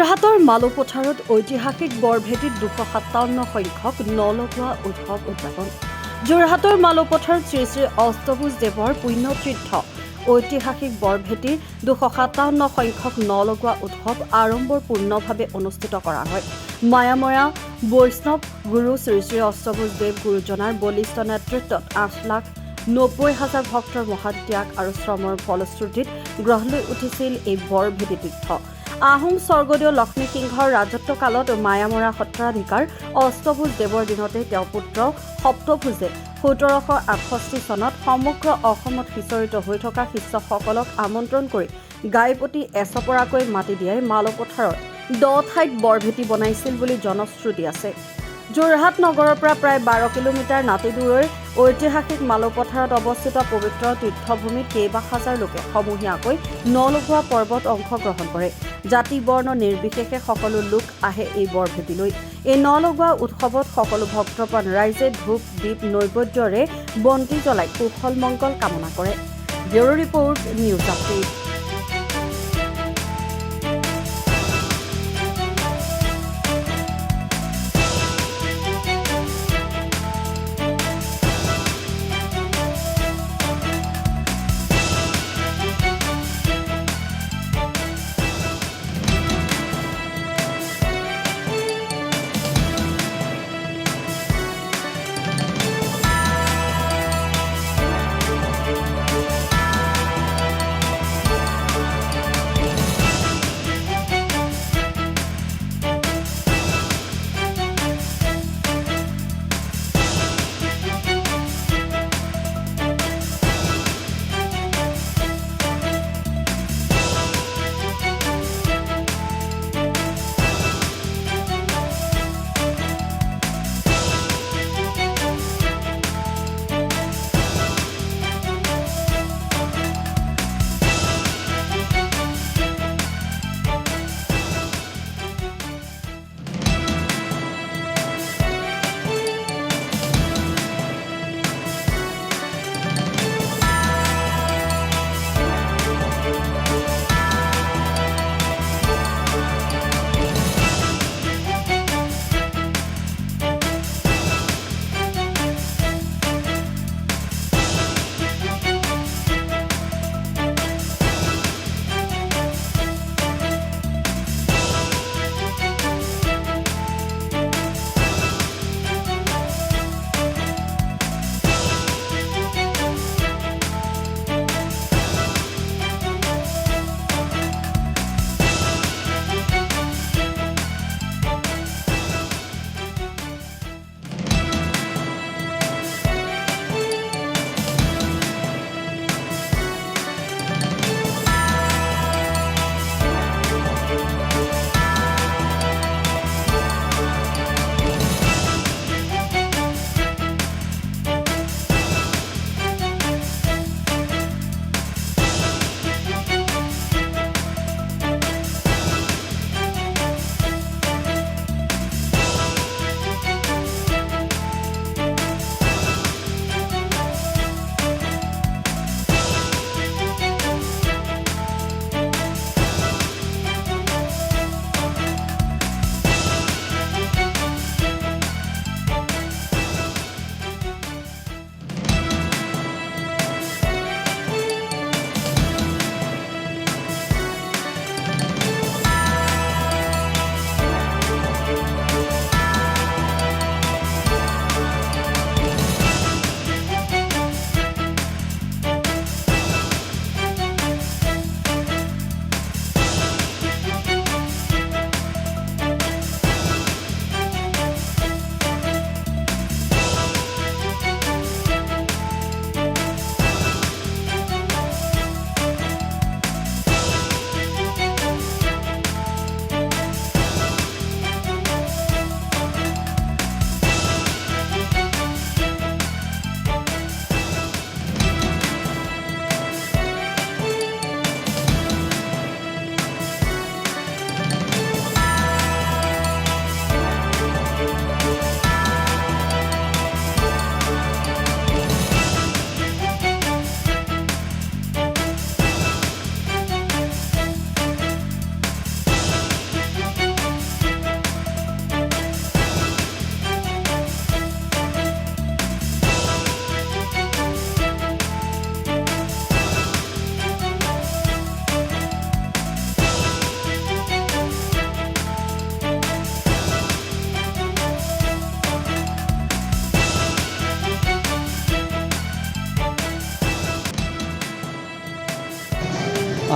যোৰহাটৰ মালুপথাৰত ঐতিহাসিক বৰভেটিত 257 সংখ্যক নলগোৱা উৎসৱ উদযাপন। যোৰহাটৰ মালুপথাৰত শ্ৰী শ্ৰী অষ্টভুজ দেৱৰ পুণ্যতীৰ্থ ঐতিহাসিক বৰভেটিৰ 257 সংখ্যক নলগোৱা উৎসৱ আড়ম্বৰপূৰ্ণভাৱে অনুষ্ঠিত কৰা হয়। মায়ামৰা বৈষ্ণৱ গুৰু শ্ৰী শ্ৰী অষ্টভুজ দেৱ গুৰুজনাৰ বলিষ্ঠ নেতৃত্বত 8,90,000 ভক্তৰ মহান ত্যাগ আৰু শ্ৰমৰ ফলশ্ৰুতিত গঢ় লৈ উঠিছিল এই বৰভেটি তীৰ্থ। আহোম স্বৰ্গদেউ লক্ষ্মী সিংহৰ ৰাজত্বকালত মায়ামৰা সত্ৰাধিকাৰ অষ্টভুজ দেৱৰ দিনতে তেওঁৰ পুত্ৰ সপ্তভুজে 1768 চনত সমগ্ৰ অসমত সিঁচৰিত হৈ থকা শিষ্যসকলক আমন্ত্ৰণ কৰি গাইপতি এচপৰাকৈ মাটি দিয়াই মালুপথাৰত দ ঠাইত বৰভেটি বনাইছিল বুলি জনশ্ৰুতি আছে। যোৰহাট নগৰৰ পৰা প্ৰায় 12 কিলোমিটাৰ নাতিদূৰৈৰ ঐতিহাসিক মালুপথাৰত অৱস্থিত পবিত্ৰ তীৰ্থভূমিত কেইবা হাজাৰ লোকে সমূহীয়াকৈ নলগোৱা পৰ্বত অংশগ্ৰহণ কৰে। জাতি বৰ্ণ নিৰ্বিশেষে সকলো লোক আহে এই বৰভেটিলৈ। এই নলগোৱা উৎসৱত সকলো ভক্তপ্ৰাণ ৰাইজে ধূপ দীপ নৈবেদ্যৰে বন্তি জ্বলাই কুশল মংগল কামনা কৰে। Bureau report, news update.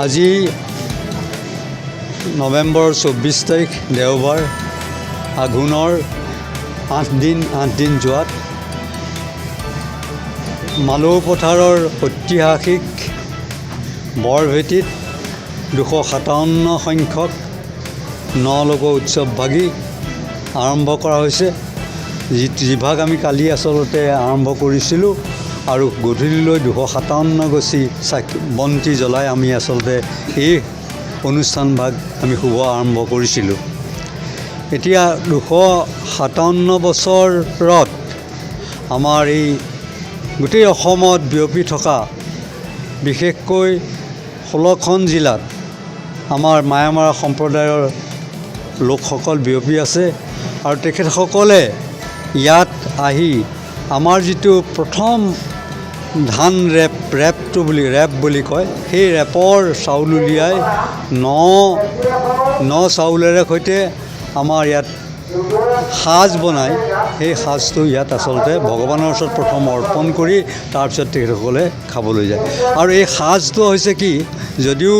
আজি নৱেম্বৰ 24 তাৰিখ দেওবাৰ, আঘোণৰ 8 দিন যোৱাত মালৌ পথাৰৰ ঐতিহাসিক বৰভেটিত 257 সংখ্যক নলোক উৎসৱ ভাগি আৰম্ভ কৰা হৈছে। যিভাগ আমি কালি আচলতে আৰম্ভ কৰিছিলোঁ আৰু গধূলিলৈ 257 গছি বন্তি জ্বলাই আমি আচলতে এই অনুষ্ঠান ভাগ আমি শুভ আৰম্ভ কৰিছিলোঁ। এতিয়া 257 বছৰত আমাৰ এই গোটেই অসমত বিয়পি থকা বিশেষকৈ 16খন জিলাত আমাৰ মায়ামাৰা সম্প্ৰদায়ৰ লোকসকল বিয়পি আছে আৰু তেখেতসকলে ইয়াত আহি আমাৰ যিটো প্ৰথম ধান ৰেপ বুলি কয়, সেই ৰেপৰ চাউল উলিয়াই ন চাউলেৰে সৈতে আমাৰ ইয়াত সাজ বনাই সেই সাজটো ইয়াত আচলতে ভগৱানৰ ওচৰত প্ৰথম অৰ্পণ কৰি তাৰপিছত তেখেতসকলে খাবলৈ যায়। আৰু এই সাজটো হৈছে কি, যদিও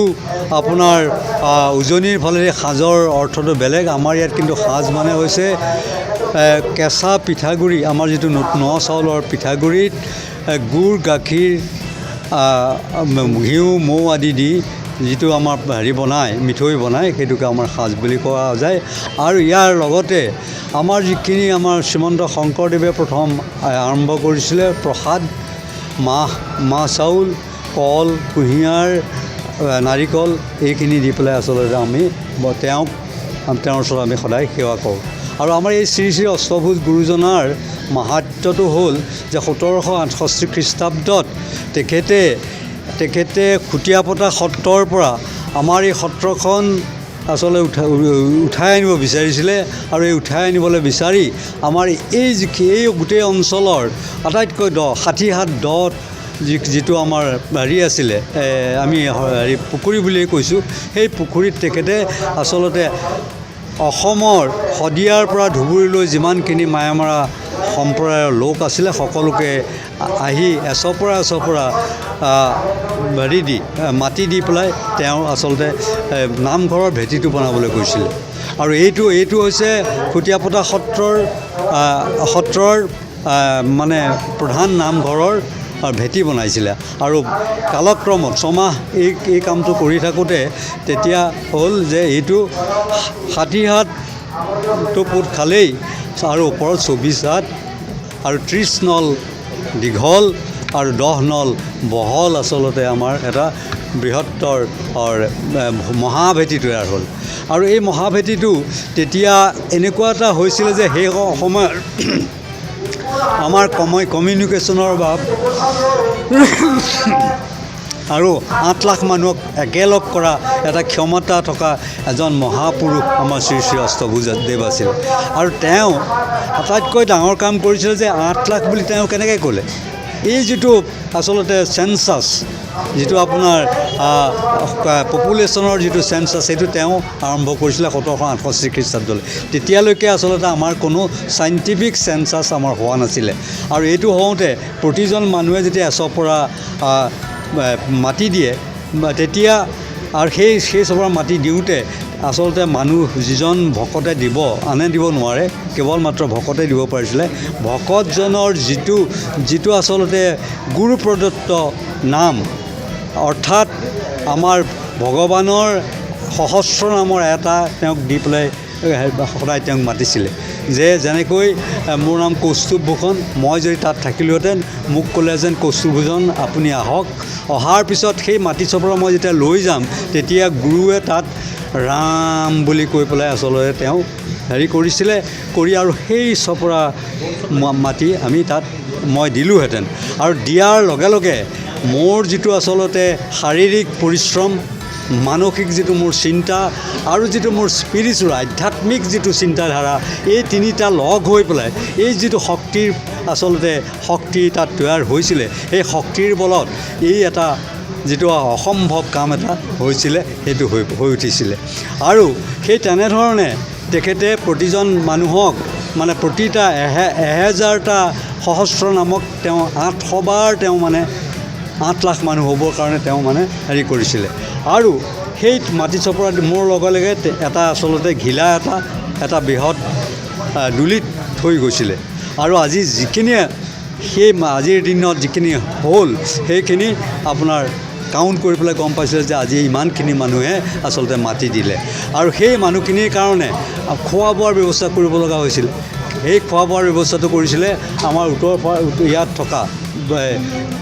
আপোনাৰ উজনিৰ ফালে সাজৰ অৰ্থটো বেলেগ, আমাৰ ইয়াত কিন্তু সাজ মানে হৈছে কেঁচা পিঠাগুড়ি, আমাৰ যিটো ন চাউলৰ পিঠাগুড়িত গুড়, গাখীৰ, ঘিউ, মৌ আদি দি যিটো আমাৰ মিঠৈ বনায়, সেইটোকে আমাৰ সাজ বুলি কোৱা যায়। আৰু ইয়াৰ লগতে আমাৰ যিখিনি আমাৰ শ্ৰীমন্ত শংকৰদেৱে প্ৰথম আৰম্ভ কৰিছিলে প্ৰসাদ, মাহ চাউল, কল, কুঁহিয়াৰ, নাৰিকল, এইখিনি দি পেলাই আচলতে আমি তেওঁৰ ওচৰত আমি সদায় সেৱা কৰোঁ। আৰু আমাৰ এই শ্ৰী শ্ৰী অষ্টভুজ গুৰুজনাৰ মাহাত্ম্যটো হ'ল যে 1768 খ্ৰীষ্টাব্দত তেখেতে খুটিয়াপতা সত্ৰৰ পৰা আমাৰ এই সত্ৰখন আচলতে উঠাই আনিব বিচাৰিছিলে। আৰু এই উঠাই আনিবলৈ বিচাৰি আমাৰ এই গোটেই অঞ্চলৰ আটাইতকৈ 60 হাত দত যিটো আমাৰ আছিলে, আমি পুখুৰী বুলিয়ে কৈছোঁ, সেই পুখুৰীত তেখেতে আচলতে অসমৰ শদিয়াৰ পৰা ধুবুৰীলৈ যিমানখিনি মায়ামাৰা সম্প্ৰদায়ৰ লোক আছিলে সকলোকে আহি এচপৰা মাটি দি পেলাই তেওঁ আচলতে নামঘৰৰ ভেটিটো বনাবলৈ কৈছিলে। আৰু এইটো হৈছে খুটিয়াপতা সত্ৰৰ মানে প্ৰধান নামঘৰৰ ভেটি বনাইছিলে। আৰু কালক্ৰমত ছমাহ এই কামটো কৰি থাকোঁতে তেতিয়া হ'ল যে এইটো 60 হাতটো পোত খালেই আৰু ওপৰত 24 হাত আৰু 30 নল দীঘল আৰু 10 নল বহল আচলতে আমাৰ এটা বৃহত্তৰ মহাভেটি তৈয়াৰ হ'ল। আৰু এই মহাভেটিটো তেতিয়া এনেকুৱা এটা হৈছিলে যে সেই সময়ত আমাৰ কমিউনিকেশ্যনৰ অভাৱ আৰু 8 লাখ মানুহক একেলগ কৰা এটা ক্ষমতা থকা এজন মহাপুৰুষ আমাৰ শ্ৰী শ্ৰী অষ্টভুজদেৱ আছিল। আৰু তেওঁ আটাইতকৈ ডাঙৰ কাম কৰিছিল যে 8 লাখ বুলি তেওঁ কেনেকৈ ক'লে, এই যিটো আচলতে চেঞ্চাছ, যিটো আপোনাৰ পপুলেশ্যনৰ যিটো চেঞ্চাছ, সেইটো তেওঁ আৰম্ভ কৰিছিলে 1768 খ্ৰীষ্টাব্দলৈ। তেতিয়ালৈকে আচলতে আমাৰ কোনো চাইণ্টিফিক চেঞ্চাছ আমাৰ হোৱা নাছিলে। আৰু এইটো হওঁতে প্ৰতিজন মানুহে যেতিয়া এচপৰা মাটি দিয়ে তেতিয়া আৰু সেই চপৰা মাটি দিওঁতে আচলতে মানুহ যিজন ভকতে দিব, আনে দিব নোৱাৰে, কেৱল মাত্ৰ ভকতে দিব পাৰিছিলে। ভকতজনৰ যিটো আচলতে গুৰু প্ৰদত্ত নাম, অৰ্থাৎ আমাৰ ভগৱানৰ সহস্ৰ নামৰ এটা তেওঁক দি পেলাই সদায় তেওঁক মাতিছিলে। যেনেকৈ মোৰ নাম কৌস্তুভ ভূষণ, মই যদি তাত থাকিলোহেঁতেন মোক ক'লে যেন কৌস্তুভ ভূষণ আপুনি আহক, অহাৰ পিছত সেই মাটি চপৰা মই যেতিয়া লৈ যাম তেতিয়া গুৰুৱে তাত ৰাম বুলি কৈ পেলাই আচলতে তেওঁ কৰিছিলে আৰু সেই চপৰা মাটি আমি তাত মই দিলোঁহেঁতেন। আৰু দিয়াৰ লগে লগে মোৰ যিটো আচলতে শাৰীৰিক পৰিশ্ৰম, মানসিক যিটো মোৰ চিন্তা আৰু যিটো মোৰ স্পিৰিচুৱেল আধ্যাত্মিক যিটো চিন্তাধাৰা, এই তিনিটা লগ হৈ পেলাই এই যিটো শক্তি তাত তৈয়াৰ হৈছিলে, সেই শক্তিৰ বলত এই এটা যিটো অসম্ভৱ কাম এটা হৈছিলে সেইটো হৈ উঠিছিলে। আৰু সেই তেনেধৰণে তেখেতে প্ৰতিজন মানুহক মানে প্ৰতিটা 1000টা সহস্ৰ নামক তেওঁ 800 বাৰ তেওঁ মানে 8 লাখ মানুহ হ'বৰ কাৰণে তেওঁ মানে হেৰি কৰিছিলে আৰু সেই মাটি চপৰা মোৰ লগে লগে এটা আচলতে ঘিলা এটা বৃহৎ দুলিত থৈ গৈছিলে আৰু আজি যিখিনি সেই আজিৰ দিনত যিখিনি হ'ল সেইখিনি আপোনাৰ কাউণ্ট কৰি পেলাই গম পাইছিলে যে আজি ইমানখিনি মানুহে আচলতে মাটি দিলে আৰু সেই মানুহখিনিৰ কাৰণে খোৱা বোৱাৰ ব্যৱস্থা কৰিব লগা হৈছিল সেই খোৱা বোৱাৰ ব্যৱস্থাটো কৰিছিলে আমাৰ ইয়াত থকা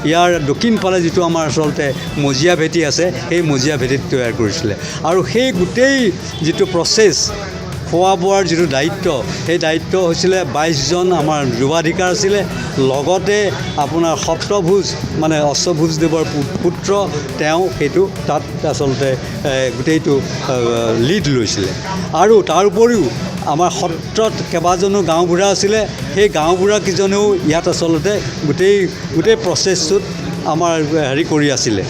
ইয়াৰ দক্ষিণ ফালে যিটো আমাৰ আচলতে মজিয়া ভেটি আছে সেই মজিয়া ভেটিত তৈয়াৰ কৰিছিলে আৰু সেই গোটেই যিটো প্ৰচেছ খোৱা বোৱাৰ যিটো দায়িত্ব সেই দায়িত্ব হৈছিলে 22জন আমাৰ যুৱাধিকাৰ আছিলে লগতে আপোনাৰ সপ্তভুজ মানে অশ্বভুজদেৱৰ পুত্ৰ তেওঁ সেইটো তাত আচলতে গোটেইটো লিড লৈছিলে আৰু তাৰ উপৰিও আমাৰ সত্ৰত কেইবাজনো গাঁওবুঢ়া আছিলে সেই গাঁওবুঢ়াকেইজনেও ইয়াত আচলতে গোটেই প্ৰচেছটোত আমাৰ হেৰি কৰি আছিলে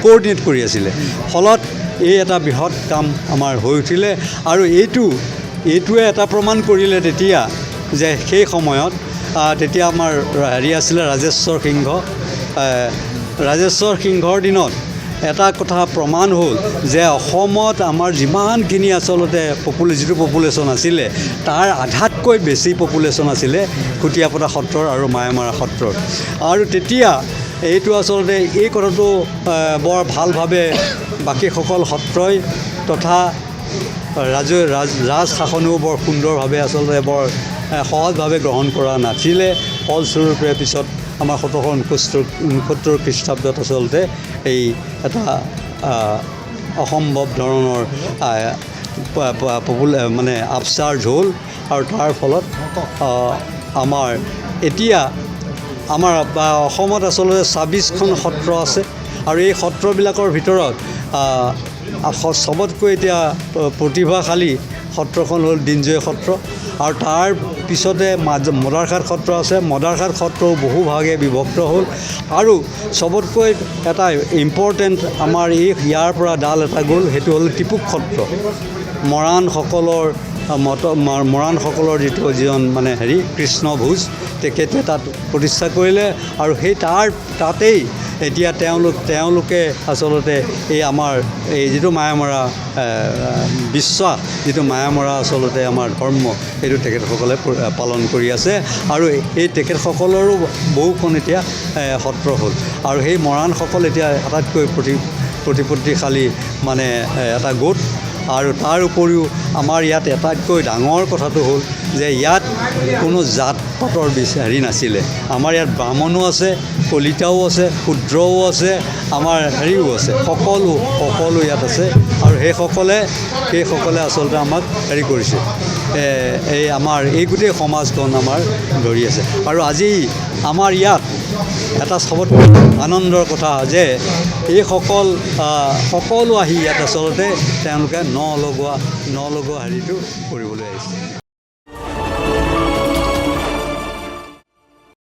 কোঅৰ্ডিনেট কৰি আছিলে ফলত এই এটা বৃহৎ কাম আমাৰ হৈ উঠিলে আৰু এইটোৱে এটা প্ৰমাণ কৰিলে তেতিয়া যে সেই সময়ত তেতিয়া আমাৰ হেৰি আছিলে ৰাজেশ্বৰ সিংহৰ দিনত এটা কথা প্ৰমাণ হ'ল যে অসমত আমাৰ যিমানখিনি আচলতে যিটো পপুলেশ্যন আছিলে তাৰ আধাতকৈ বেছি পপুলেশ্যন আছিলে খুটিয়াপতা সত্ৰৰ আৰু মায়ামাৰা সত্ৰৰ আৰু তেতিয়া এইটো আচলতে এই কথাটো বৰ ভালভাৱে বাকীসকল সত্ৰই তথা ৰাজ শাসনেও বৰ সুন্দৰভাৱে আচলতে বৰ সহজভাৱে গ্ৰহণ কৰা নাছিলে ফলস্বৰূপে পিছত আমাৰ 1769 খ্ৰীষ্টাব্দত আচলতে এই এটা অসম্ভৱ ধৰণৰ মানে আপচাৰ্জ হ'ল আৰু তাৰ ফলত আমাৰ এতিয়া আমাৰ অসমত আচলতে 26খন সত্ৰ আছে আৰু এই সত্ৰবিলাকৰ ভিতৰত চবতকৈ এতিয়া প্ৰতিভাশালী সত্ৰখন হ'ল দিনজয় সত্ৰ আৰু তাৰ পিছতে মদাৰঘাট সত্ৰ আছে মদাৰঘাট সত্ৰও বহুভাগে বিভক্ত হ'ল আৰু চবতকৈ এটা ইম্পৰ্টেণ্ট আমাৰ ইয়াৰ পৰা ডাল এটা গ'ল সেইটো হ'ল টিপুক সত্ৰ মৰাণসকলৰ যিজন মানে হেৰি কৃষ্ণ ভোজ তেখেতে তাত প্ৰতিষ্ঠা কৰিলে আৰু সেই তাতেই এতিয়া তেওঁলোকে আচলতে এই আমাৰ এই যিটো মায়ামৰা বিশ্বাস যিটো মায়ামৰা আচলতে আমাৰ ধৰ্ম সেইটো তেখেতসকলে পালন কৰি আছে আৰু এই তেখেতসকলৰো বহুখন এতিয়া সত্ৰ হ'ল আৰু সেই মৰাণসকল এতিয়া আটাইতকৈ প্ৰতিপত্তিশালী মানে এটা গোট আৰু তাৰ উপৰিও আমাৰ ইয়াত আটাইতকৈ ডাঙৰ কথাটো হ'ল যে ইয়াত কোনো জাত পাতৰ হেৰি নাছিলে আমাৰ ইয়াত ব্ৰাহ্মণো আছে কলিতাও আছে শূদ্ৰও আছে আমাৰ হেৰিও আছে সকলো ইয়াত আছে আৰু সেইসকলে আচলতে আমাক হেৰি কৰিছে এই আমাৰ এই গোটেই সমাজখন আমাৰ ধৰি আছে আৰু আজি আমাৰ ইয়াত এটা চবতকৈ আনন্দৰ কথা যে সকলো আহি ইয়াত আচলতে তেওঁলোকে ন লগোৱা হেৰিটো কৰিবলৈ আহিছে